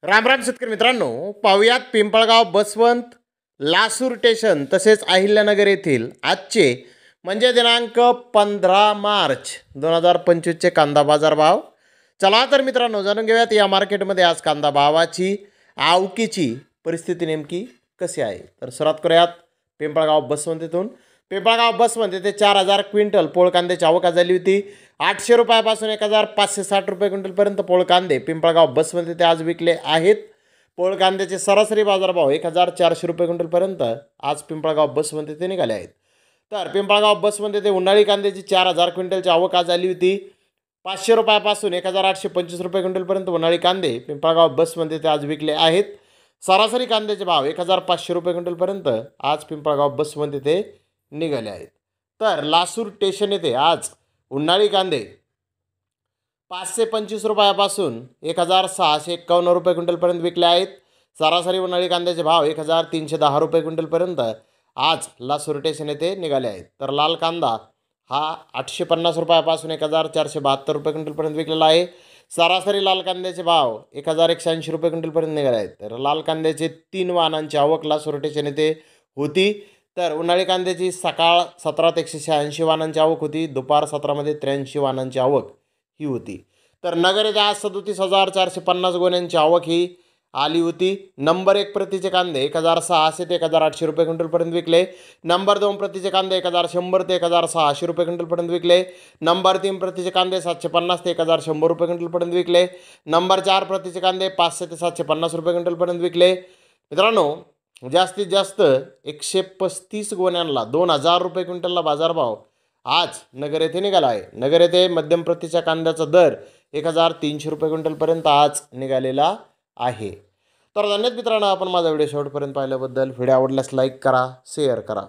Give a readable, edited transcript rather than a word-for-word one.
राम राम शेतकरी मित्रांनो, पाहुयात पिंपळगाव बसवंत लासूर स्टेशन तसेच अहिल्यानगर येथील आजचे म्हणजे दिनांक 15 मार्च 2025चे कांदा बाजार भाव. चला तर मित्रांनो जाणून घेऊयात या मार्केटमध्ये आज कांदा भावाची आवकीची परिस्थिती नेमकी कशी आहे. तर सुरुवात करूयात पिंपळगाव बसवंत येथून. पिंपळगाव बसवंत येथे 4000 क्विंटल पोळ कांद्याची आवक झाली होती. 800 रुपयापासून 1560 रुपये क्विंटलपर्यंत पोळ कांदे पिंपळगाव बसवंत येथे आज विकले आहेत. पोळ कांद्याचे सरासरी बाजारभाव 1400 रुपये क्विंटलपर्यंत आज पिंपळगाव बसवंत येथे निघाले आहेत. तर पिंपळगाव बसवंत येथे उन्हाळी कांद्याची 4000 क्विंटलची आवक आज झाली होती. 500 रुपयापासून 1825 रुपये क्विंटलपर्यंत उन्हाळी कांदे पिंपळगाव बसवंत येथे आज विकले आहेत. सरासरी कांद्याचे भाव 1500 रुपये क्विंटलपर्यंत आज पिंपळगाव बसवंत येथे निघाले आहेत. तर लासूर स्टेशन येथे आज उन्हाळी कांदे 525 रुपयापासून 1651 रुपये क्विंटलपर्यंत विकले आहेत. सरासरी उन्हाळी कांद्याचे भाव 1310 रुपये क्विंटलपर्यंत आज लासूर स्टेशन येथे निघाले आहेत. तर लाल कांदा हा 850 रुपयापासून 1472 रुपये क्विंटलपर्यंत विकलेला आहे. सरासरी लाल कांद्याचे भाव 1180 रुपये क्विंटलपर्यंत निघाले आहेत. तर लाल कांद्याचे 3 वाहनांची आवक लासूर स्टेशन येथे होती. तर उन्हाळी कांद्याची सकाळ 17 ते 186 वाहनांची आवक होती. दुपार 17 83 वाहनांची आवक ही होती. तर नगर येथे आज 37450 गोण्यांची आवक ही आली होती. नंबर 1 प्रतीचे कांदे 1600 ते 1800 रुपये क्विंटलपर्यंत विकले. नंबर 2 प्रतीचे कांदे 1100 ते 1600 रुपये क्विंटलपर्यंत विकले. नंबर 3 प्रतीचे कांदे 750 ते 1100 रुपये क्विंटलपर्यंत विकले. नंबर 4 प्रतीचे कांदे 500 ते 750 रुपये क्विंटलपर्यंत विकले. मित्रांनो, जास्तीत जास्त 135 गोण्यांना 2000 रुपये क्विंटलला बाजारभाव आज नगर येथे निघाला आहे. नगर येथे मध्यम प्रतीच्या कांद्याचा दर 1300 रुपये क्विंटलपर्यंत आज निघालेला आहे. तर धन्यवाद मित्रांनो, आपण माझा व्हिडिओ शेवटपर्यंत पाहिल्याबद्दल. व्हिडिओ आवडल्यास लाईक करा, शेअर करा.